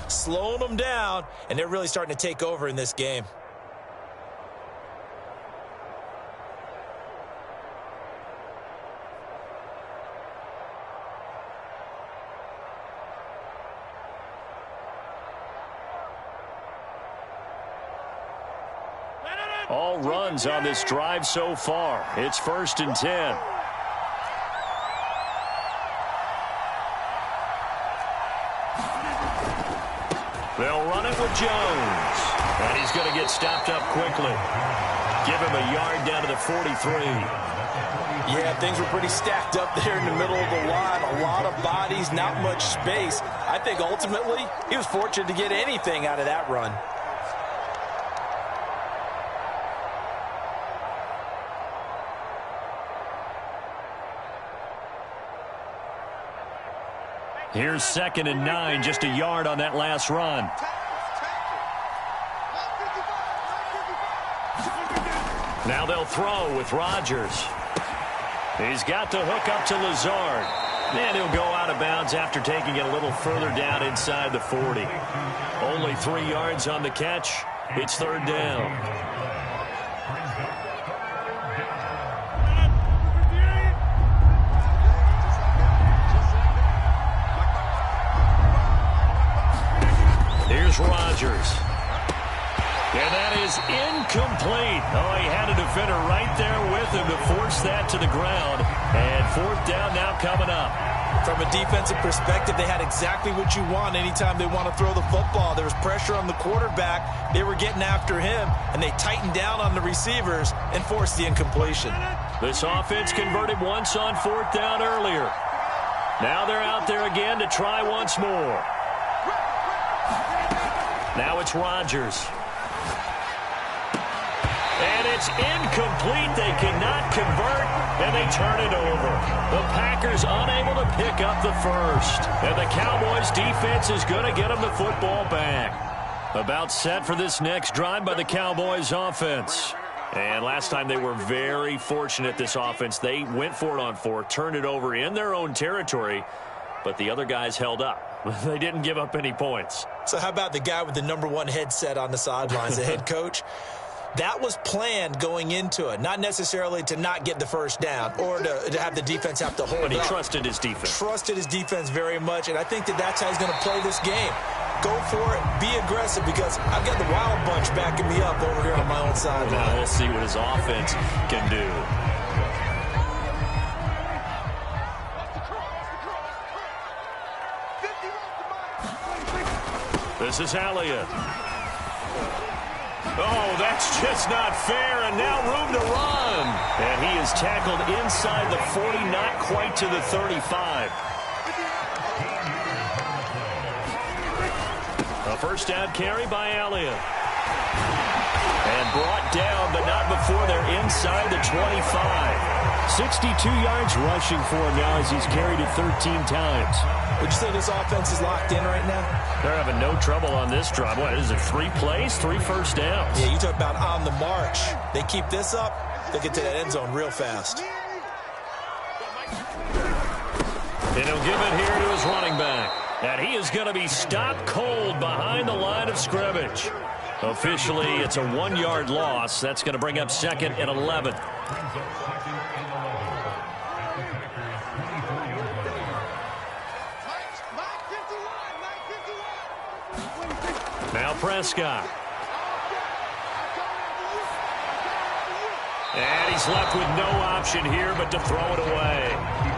Slowing them down, and they're really starting to take over in this game. All runs on this drive so far. It's 1st and 10. They'll run it with Jones. And he's going to get stopped up quickly. Give him a yard down to the 43. Yeah, things were pretty stacked up there in the middle of the line. A lot of bodies, not much space. I think ultimately he was fortunate to get anything out of that run. Here's 2nd and 9, just a yard on that last run. Now they'll throw with Rodgers. He's got the hook up to Lazard. And he'll go out of bounds after taking it a little further down inside the 40. Only 3 yards on the catch. It's 3rd down. Here's Rodgers. And that is incomplete. Oh, he had a defender right there with him to force that to the ground. And 4th down now coming up. From a defensive perspective, they had exactly what you want anytime they want to throw the football. There was pressure on the quarterback. They were getting after him, and they tightened down on the receivers and forced the incompletion. This offense converted once on 4th down earlier. Now they're out there again to try once more. Now it's Rodgers. And it's incomplete. They cannot convert, and they turn it over. The Packers unable to pick up the first. And the Cowboys defense is going to get them the football back. About set for this next drive by the Cowboys offense. And last time they were very fortunate, this offense. They went for it on 4, turned it over in their own territory, but the other guys held up. They didn't give up any points. So how about the guy with the #1 headset on the sidelines, the head coach? That was planned going into it, not necessarily to not get the first down or to have the defense have to hold up. But he trusted his defense. Trusted his defense very much, and I think that's how he's going to play this game. Go for it, be aggressive, because I've got the Wild Bunch backing me up over here on my own sideline. Now we'll see what his offense can do. This is Elliott. Oh, that's just not fair, and now room to run. And he is tackled inside the 40, not quite to the 35. A first down carry by Elliott. And brought down, but not before they're inside the 25. 62 yards rushing for him now as he's carried it 13 times. Would you say this offense is locked in right now? They're having no trouble on this drive. What is it, 3 plays, 3 first downs? Yeah, you talk about on the march. They keep this up, they get to that end zone real fast. And he'll give it here to his running back. And he is going to be stopped cold behind the line of scrimmage. Officially, it's a 1-yard loss. That's going to bring up 2nd and 11. Now Prescott. And he's left with no option here but to throw it away.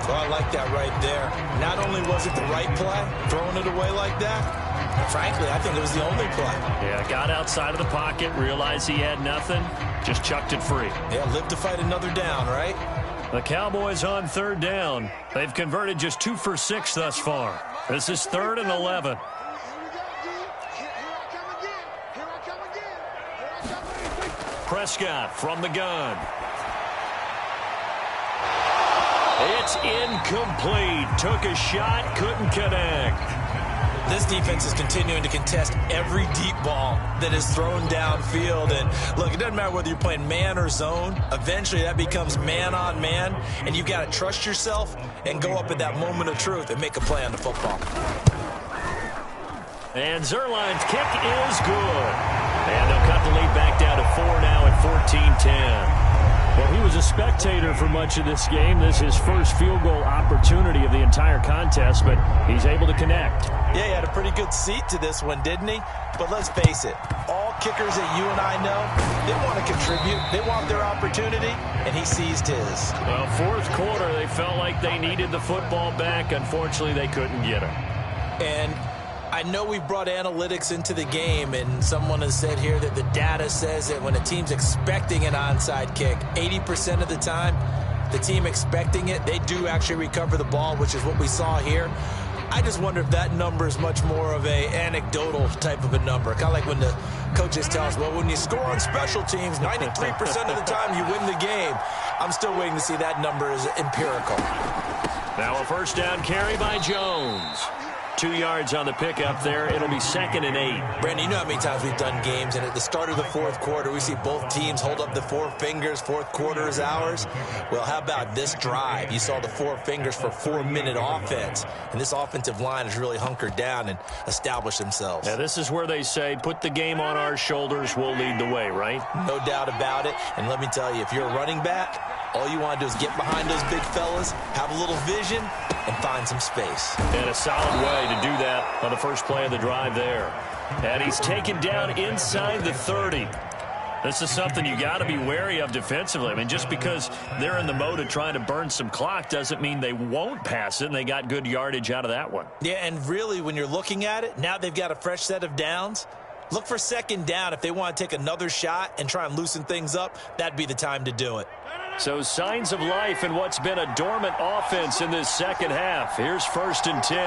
Well, I like that right there. Not only was it the right play, throwing it away like that, frankly, I think it was the only play. Yeah, got outside of the pocket, realized he had nothing, just chucked it free. Yeah, live to fight another down, right? The Cowboys on 3rd down. They've converted just 2 for 6 thus far. This is 3rd and 11. Prescott from the gun. It's incomplete. Took a shot, couldn't connect. This defense is continuing to contest every deep ball that is thrown downfield. And look, it doesn't matter whether you're playing man or zone. Eventually that becomes man on man, and you've got to trust yourself and go up at that moment of truth and make a play on the football. And Zerline's kick is good. And they'll cut the lead back down to 4 now at 14-10. Well, he was a spectator for much of this game. This is his first field goal opportunity of the entire contest, but he's able to connect. Yeah, he had a pretty good seat to this one, didn't he? But let's face it, all kickers that you and I know, they want to contribute. They want their opportunity, and he seized his. Well, fourth quarter, they felt like they needed the football back. Unfortunately, they couldn't get it. And I know we brought analytics into the game, and someone has said here that the data says that when a team's expecting an onside kick, 80% of the time, the team expecting it, they do actually recover the ball, which is what we saw here. I just wonder if that number is much more of a anecdotal type of a number. Kind of like when the coaches tell us, well, when you score on special teams, 93% of the time you win the game. I'm still waiting to see that number is empirical. Now a first down carry by Jones. 2 yards on the pickup there. It'll be 2nd and 8. Brandon, you know how many times we've done games, and at the start of the fourth quarter, we see both teams hold up the 4 fingers, fourth quarter is ours. Well, how about this drive? You saw the 4 fingers for 4-minute offense, and this offensive line has really hunkered down and established themselves. Now, this is where they say, put the game on our shoulders, we'll lead the way, right? No doubt about it, and let me tell you, if you're a running back, all you want to do is get behind those big fellas, have a little vision, and find some space. And a solid way to do that on the first play of the drive there. And he's taken down inside the 30. This is something you got to be wary of defensively. I mean, just because they're in the mode of trying to burn some clock doesn't mean they won't pass it, and they got good yardage out of that one. Yeah, and really, when you're looking at it, now they've got a fresh set of downs. Look for second down. If they want to take another shot and try and loosen things up, that'd be the time to do it. So signs of life in what's been a dormant offense in this second half. Here's 1st and 10.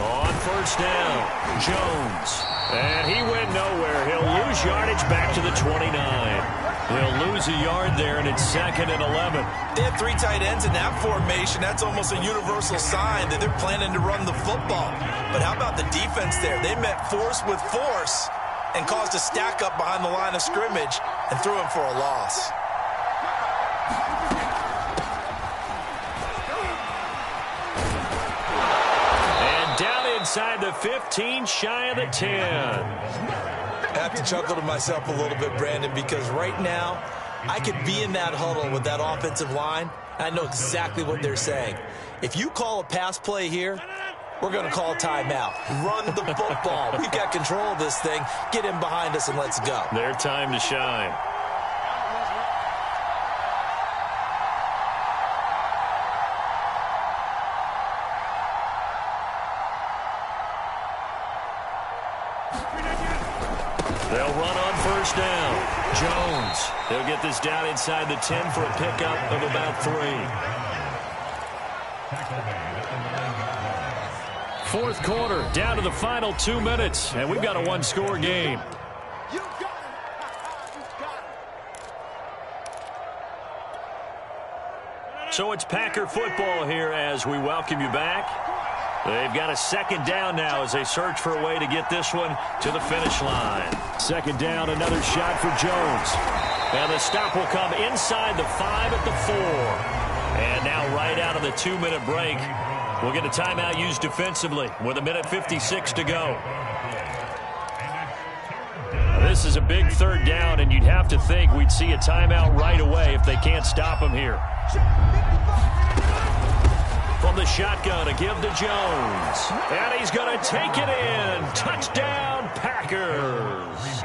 On first down, Jones. And he went nowhere. He'll lose yardage back to the 29. He'll lose a yard there, and it's 2nd and 11. They have 3 tight ends in that formation. That's almost a universal sign that they're planning to run the football. But how about the defense there? They met force with force and caused a stack up behind the line of scrimmage and threw him for a loss. And down inside the 15, shy of the 10. I have to chuckle to myself a little bit, Brandon, because right now I could be in that huddle with that offensive line. I know exactly what they're saying. If you call a pass play here, we're going to call a timeout. Run the football. We've got control of this thing. Get in behind us and let's go. Their time to shine. They'll run on first down. Jones. They'll get this down inside the 10 for a pickup of about 3. Fourth quarter, down to the final 2 minutes, and we've got a 1-score game. So it's Packer football here as we welcome you back. They've got a 2nd down now as they search for a way to get this one to the finish line. 2nd down, another shot for Jones. And the stop will come inside the 5 at the 4. And now right out of the 2-minute break, we'll get a timeout used defensively with 1:56 to go. This is a big 3rd down, and you'd have to think we'd see a timeout right away if they can't stop him here. From the shotgun, a give to Jones. And he's going to take it in. Touchdown, Packers.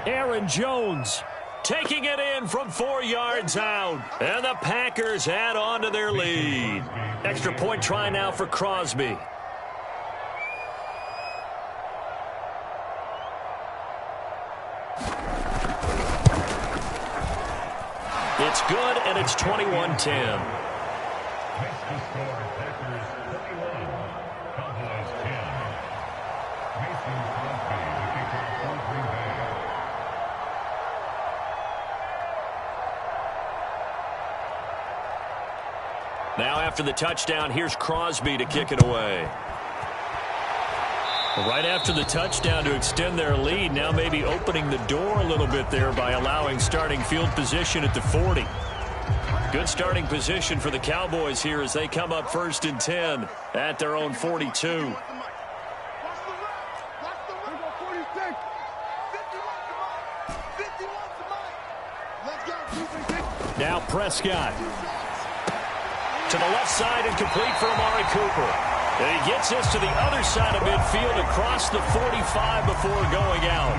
Aaron Jones taking it in from 4 yards out. And the Packers add on to their lead. Extra point try now for Crosby. It's good, and it's 21-10. Now after the touchdown, here's Crosby to kick it away. Right after the touchdown to extend their lead, now maybe opening the door a little bit there by allowing starting field position at the 40. Good starting position for the Cowboys here as they come up 1st and 10 at their own 42. Now Prescott. To the left side and complete for Amari Cooper. And he gets this to the other side of midfield across the 45 before going out.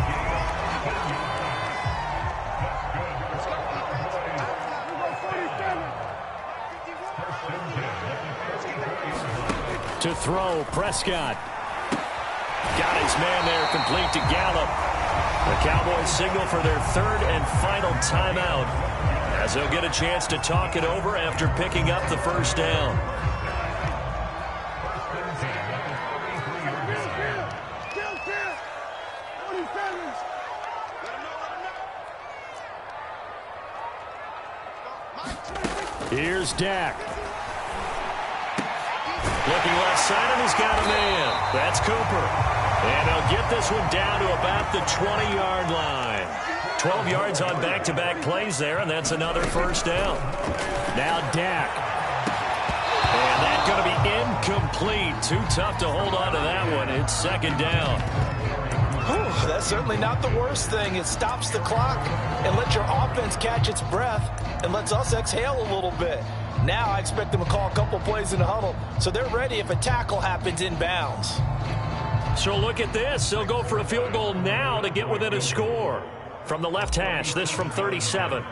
To throw, Prescott. Got his man there, complete to Gallup. The Cowboys signal for their third and final timeout, as they'll get a chance to talk it over after picking up the first down. Here's Dak. Looking left side, and he's got a man. That's Cooper. And he'll get this one down to about the 20-yard line. 12 yards on back-to-back plays there, and that's another first down. Now Dak. And that's going to be incomplete. Too tough to hold on to that one. It's second down. Whew, that's certainly not the worst thing. It stops the clock and lets your offense catch its breath and lets us exhale a little bit. Now I expect them to call a couple plays in the huddle so they're ready if a tackle happens inbounds. So look at this. They'll go for a field goal now to get within a score. From the left hash, this from 37.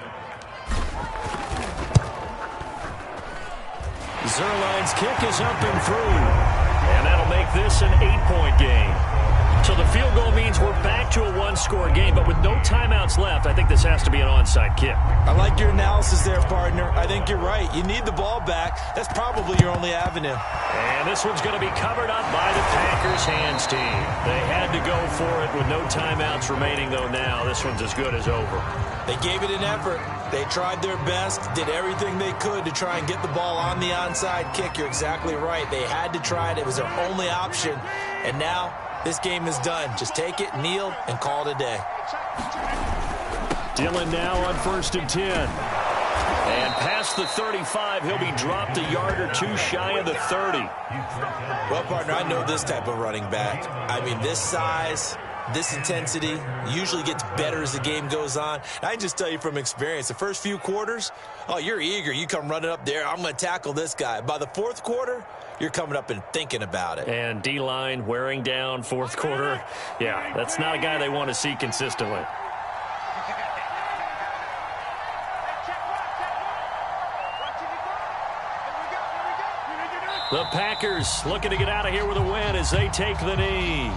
Zerline's kick is up and through. And that'll make this an 8-point game. So the field goal means we're back to a one-score game, but with no timeouts left, I think this has to be an onside kick. I like your analysis there, partner. I think you're right. You need the ball back. That's probably your only avenue. And this one's going to be covered up by the Packers hands team. They had to go for it with no timeouts remaining, though now this one's as good as over. They gave it an effort. They tried their best, did everything they could to try and get the ball on the onside kick. You're exactly right. They had to try it. It was their only option. And now this game is done. Just take it, kneel, and call it a day. Dillon now on 1st and 10. And past the 35, he'll be dropped a yard or two shy of the 30. Well, partner, I know this type of running back. I mean, this size, this intensity usually gets better as the game goes on. I can just tell you from experience, the first few quarters, oh, you're eager. You come running up there, I'm going to tackle this guy. By the fourth quarter, you're coming up and thinking about it. And D-line wearing down fourth quarter. Yeah, that's not a guy they want to see consistently. The Packers looking to get out of here with a win as they take the knee.